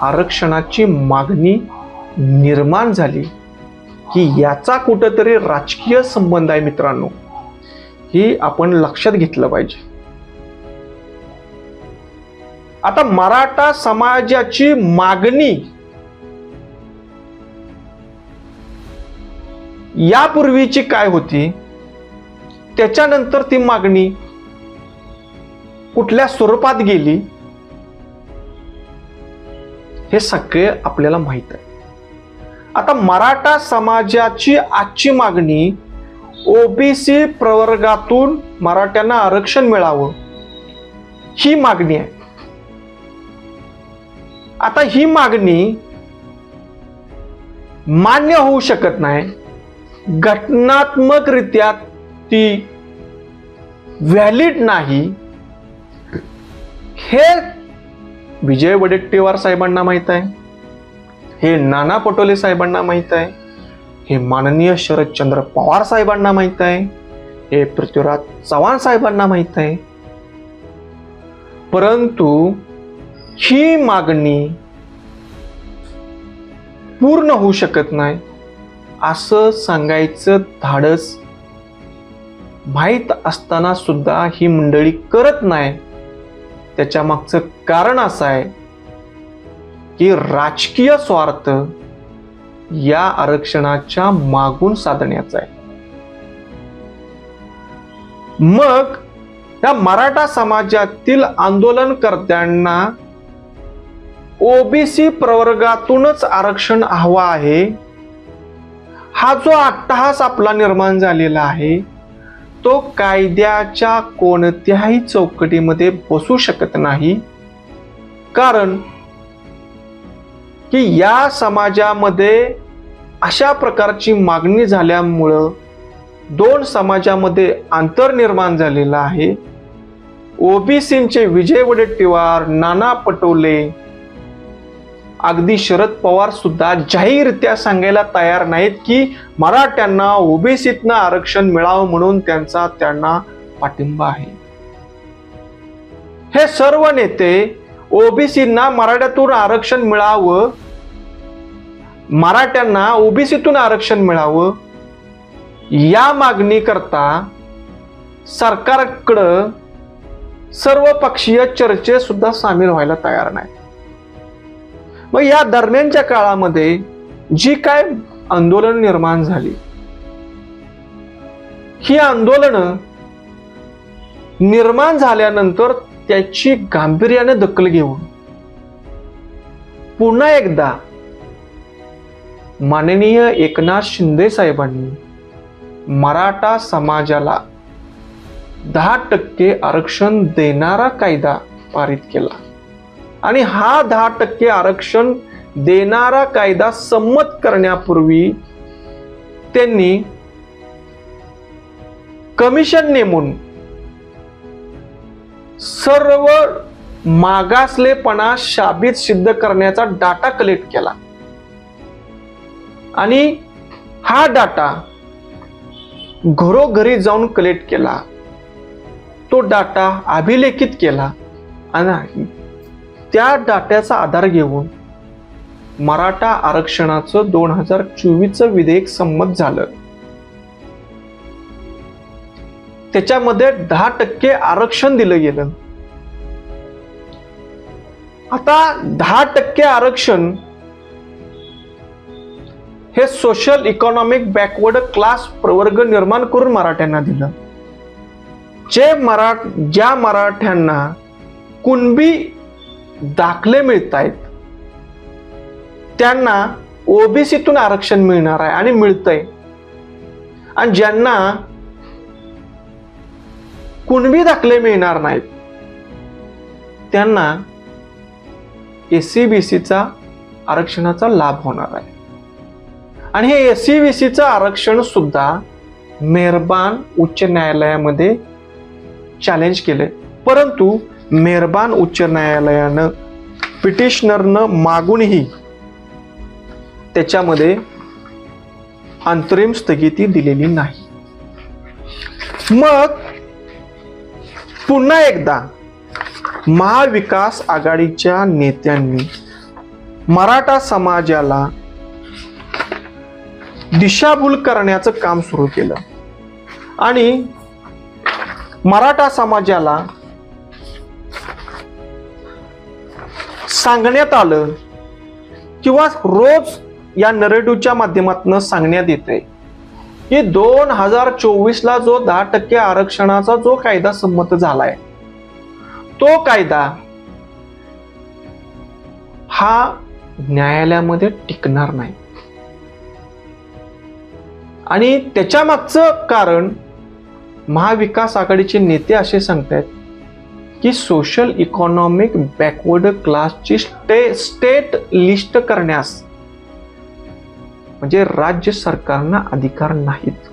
आरक्षणाची मागणी निर्माण झाली की याचा कुठेतरी राजकीय संबंध आहे मित्रांनो, हे आपण लक्षात घेतलं पाहिजे. आता मराठा समाजाची मागणी यापूर्वीची काय होती, त्याच्यानंतर ती मागणी कुठल्या स्वरूपात गेली, हे सगळे आपल्याला माहित आहे. आता मराठा समाजाची आजची मागणी ओबीसी प्रवर्गातून मराठ्यांना आरक्षण मिळावं ही मागणी आहे. आता ही मागणी मान्य होऊ शकत नाही, घटनात्मकरित्या ती व्हॅलिड नाही, हे विजय वडेट्टीवार साहेबांना माहित आहे, हे नाना पटोले साहेबांना माहित आहे, हे माननीय शरदचंद्र पवार साहेबांना माहित आहे, हे पृथ्वीराज चव्हाण साहेबांना माहित आहे. परंतु ही मागणी पूर्ण होऊ शकत नाही असं सांगायचं धाडस माहित असताना सुद्धा ही मंडळी करत नाही. त्याच्या मागचं कारण असं आहे की राजकीय स्वार्थ या आरक्षणाच्या मागून साधण्याचा आहे. मग या मराठा समाजातील आंदोलनकर्त्यांना ओबीसी प्रवर्गातूनच आरक्षण हवा आहे, हा जो अट्टहास आपला निर्माण झालेला आहे तो कायद्याच्या कोणत्याही चौकटीमध्ये बसू शकत नाही. कारण की या समाजामध्ये अशा प्रकारची मागणी झाल्यामुळं 2 समाजामध्ये अंतर निर्माण झालेलं आहे. ओबीसींचे विजय वडेट्टीवार, नाना पटोले, अगदी शरद पवार सुद्धा जाहीररित्या सांगायला तयार नाहीत की मराठ्यांना ओबीसीतनं आरक्षण मिळावं म्हणून त्यांना पाठिंबा आहे. हे सर्व नेते ओबीसींना मराठ्यातून आरक्षण मिळावं, मराठ्यांना ओबीसीतून आरक्षण मिळावं या मागणी करता सरकारकडं सर्व पक्षीय चर्चेत सुद्धा सामील व्हायला तयार नाही. मग या दरम्यानच्या काळामध्ये जी काय आंदोलन निर्माण झाली, ही आंदोलन निर्माण झाल्यानंतर त्याची गांभीर्याने दखल घेऊन पुन्हा एकदा माननीय एकनाथ शिंदे साहेबांनी मराठा समाजाला 10% आरक्षण देणारा कायदा पारित केला आणि हा 10% आरक्षण देणारा कायदा संमत करण्यापूर्वी त्यांनी कमिशन नेमून सर्व मागासलेपणा साबित सिद्ध करण्याचा डाटा कलेक्ट केला आणि हा डाटा घरोघरी जाऊन कलेक्ट केला. तो डाटा अभिलेखित केला आणि त्या डाट्याचा आधार घेऊन मराठा आरक्षणाचं 2024 विधेयक संमत झालं. त्याच्यामध्ये 10% आरक्षण दिलं गेलं. आता 10% आरक्षण हे सोशल इकॉनॉमिक बॅकवर्ड क्लास प्रवर्ग निर्माण करून मराठ्यांना दिलं. ज्या मराठ्यांना कुणबी दाखले मिळत आहेत त्यांना ओबीसीतून आरक्षण मिळणार आहे आणि मिळतंय. आणि ज्यांना कुणबी दाखले मिळणार नाहीत त्यांना एससीबीसीचा आरक्षणाचा लाभ होणार आहे. आणि हे एससीबीसीचं आरक्षण सुद्धा मेहरबान उच्च न्यायालयामध्ये चॅलेंज केले, परंतु मेहरबान उच्च न्यायालयानं पिटिशनरनं मागूनही त्याच्यामध्ये अंतरिम स्थगिती दिलेली नाही. मग पुन्हा एकदा महाविकास आघाडीच्या नेत्यांनी मराठा समाजाला दिशाभूल करण्याचं काम सुरू केलं आणि मराठा समाजाला सांगण्यात आलं किंवा रोज या नरेटिव्हच्या माध्यमातून सांगण्यात येते की 2024 जो 10% आरक्षणाचा जो कायदा संमत झालाय तो कायदा हा न्यायालयामध्ये टिकणार नाही. आणि त्याच्या मागचं कारण महाविकास आघाडीचे नेते असे सांगतात की सोशल इकॉनॉमिक बॅकवर्ड क्लासची स्टेट लिस्ट करण्यास म्हणजे राज्य सरकारना अधिकार नाहीत.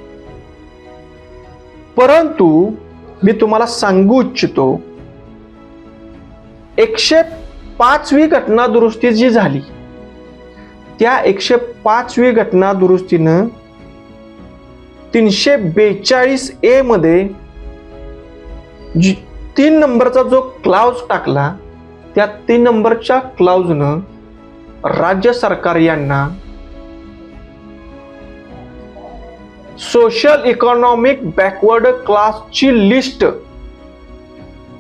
परंतु मी तुम्हाला सांगू इच्छितो 105वी घटना दुरुस्ती जी झाली त्या 105वी घटना दुरुस्तीनं 342A मध्ये 3 नंबरचा जो क्लाउज टाकला त्या 3 नंबरच्या क्लाउजनं राज्य सरकार यांना सोशल इकॉनॉमिक बॅकवर्ड क्लासची लिस्ट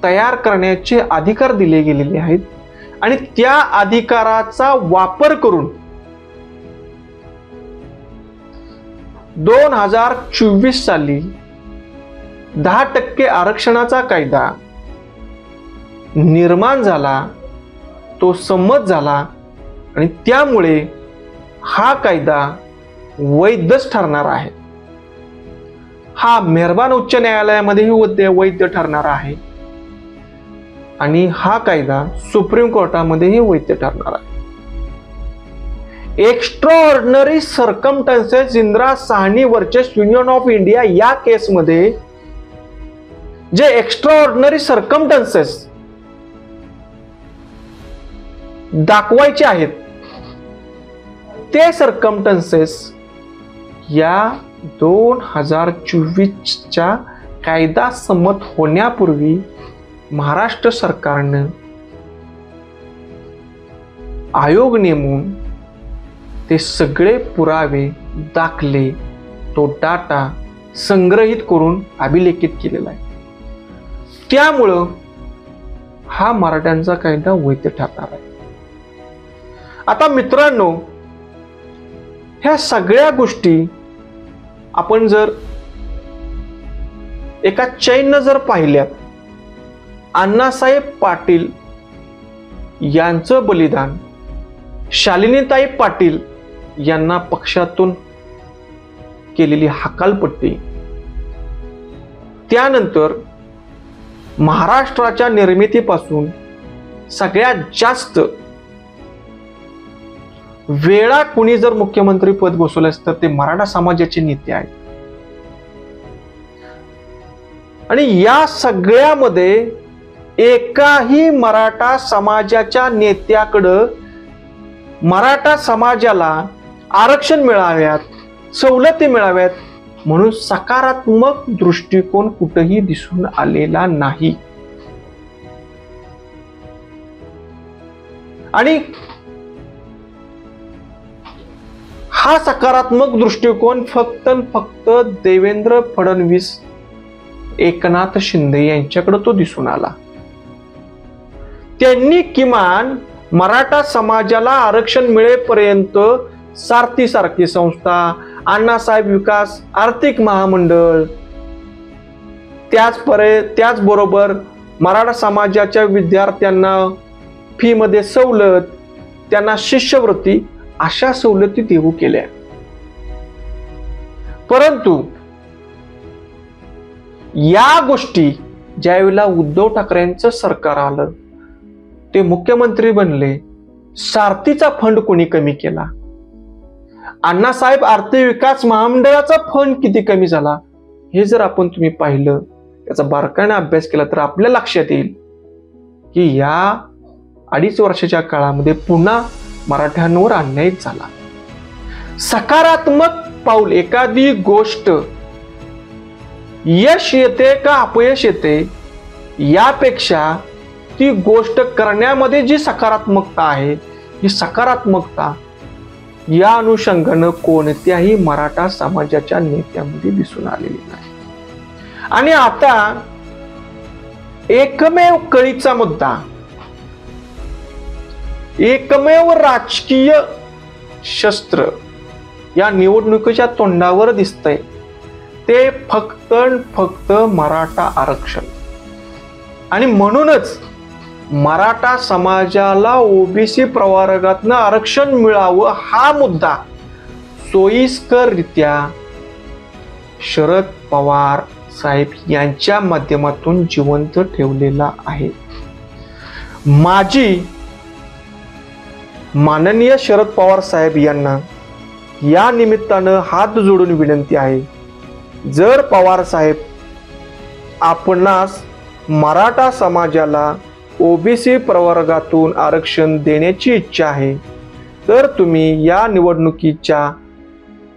तयार करण्याचे अधिकार दिले गेलेले आहेत आणि त्या अधिकाराचा वापर करून 2024 साली 10% आरक्षणाचा कायदा निर्माण झाला, तो संमत झाला आणि त्यामुळे हा कायदा वैधच ठरणार आहे. हा मेहरबान उच्च न्यायालयामध्येही वैध ठरणार आहे आणि हा कायदा सुप्रीम कोर्टामध्येही वैध ठरणार आहे. Extraordinary circumstances Indira Sahni versus union of India या केसमध्ये जे एक्स्ट्राऑर्डिनरी सर्कमस्टन्सेस दाखवायचे आहेत ते सर्कमस्टन्सेस या 2024च्या कायदा संमत होण्यापूर्वी महाराष्ट्र सरकारनं आयोग नेमून ते सगळे पुरावे दाखले तो डाटा संग्रहित करून अभिलेखित केलेला आहे. त्यामुळं हा मराठ्यांचा कायदा वैध ठरणार आहे. आता मित्रांनो, ह्या सगळ्या गोष्टी आपण जर एका चैननं जर पाहिल्यात, अण्णासाहेब पाटील यांचं बलिदान, शालिनीताई पाटील यांना पक्षातून केलेली हकालपट्टी, त्यानंतर महाराष्ट्राच्या निर्मितीपासून सगळ्यात जास्त वेळा कुणी जर मुख्यमंत्री पद बसवलं तर ते मराठा समाजाचे नेते आहेत. आणि या सगळ्यामध्ये एकाही मराठा समाजाच्या नेत्याकडं मराठा समाजाला आरक्षण मिळाव्यात, सवलती मिळाव्यात म्हणून सकारात्मक दृष्टिकोन कुठेही दिसून आलेला नाही. आणि हा सकारात्मक दृष्टिकोन फक्त देवेंद्र फडणवीस, एकनाथ शिंदे यांच्याकडे तो दिसून आला. त्यांनी किमान मराठा समाजाला आरक्षण मिळेपर्यंत सारथी सारखी संस्था, अण्णासाहेब विकास आर्थिक महामंडळ, त्याचबरोबर मराठा समाजाच्या विद्यार्थ्यांना फी मध्ये सवलत, त्यांना शिष्यवृत्ती अशा सवलती देऊ केल्या. परंतु या गोष्टी ज्यावेळेला उद्धव ठाकरेंचं सरकार आलं, ते मुख्यमंत्री बनले, सारथीचा फंड कोणी कमी केला, अण्णासाहेब आर्थिक विकास महामंडळाचा फंड किती कमी झाला, हे जर आपण तुम्ही पाहिलं, त्याचा बारकाईने अभ्यास केला तर आपल्या लक्षात येईल की या 2.5 वर्षाच्या काळामध्ये पुन्हा मराठ्यांवर अन्याय झाला. सकारात्मक पाऊल, एखादी गोष्ट यश येते का अपयश येते यापेक्षा ती गोष्ट करण्यामध्ये जी सकारात्मकता आहे, ही सकारात्मकता या अनुषंगानं कोणत्याही मराठा समाजाच्या नेत्यामध्ये दिसून आलेली नाही. आणि आता एकमेव कळीचा मुद्दा, एकमेव राजकीय शस्त्र या निवडणुकीच्या तोंडावर दिसतंय ते फक्त मराठा आरक्षण. आणि म्हणूनच मराठा समाजाला ओबीसी प्रवर्गातनं आरक्षण मिळावं हा मुद्दा सोयीस्कररित्या शरद पवार साहेब यांच्या माध्यमातून जिवंत ठेवलेला आहे. माझी माननीय शरद पवार साहेब यांना या निमित्तानं हात जोडून विनंती आहे, जर पवार साहेब आपणास मराठा समाजाला ओबीसी प्रवर्गातून आरक्षण देण्याची इच्छा आहे तर तुम्ही या निवडणुकीच्या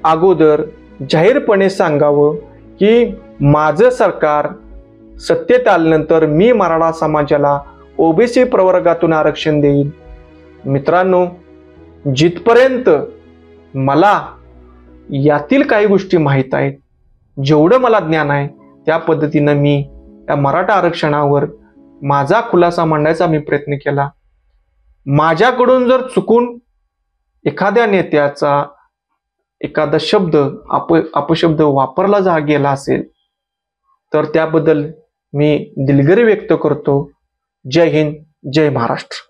अगोदर जाहीरपणे सांगावं की माझं सरकार सत्तेत आल्यानंतर मी मराठा समाजाला ओबीसी प्रवर्गातून आरक्षण देईल. मित्रांनो, जिथपर्यंत मला यातील काही गोष्टी माहीत आहेत, जेवढं मला ज्ञान आहे त्या पद्धतीनं मी या मराठा आरक्षणावर माझा खुलासा मांडायचा मी प्रयत्न केला. माझ्याकडून जर चुकून एखाद्या नेत्याचा एखादा शब्द अपशब्द वापरला गेला असेल तर त्याबद्दल मी दिलगिरी व्यक्त करतो. जय हिंद, जय महाराष्ट्र.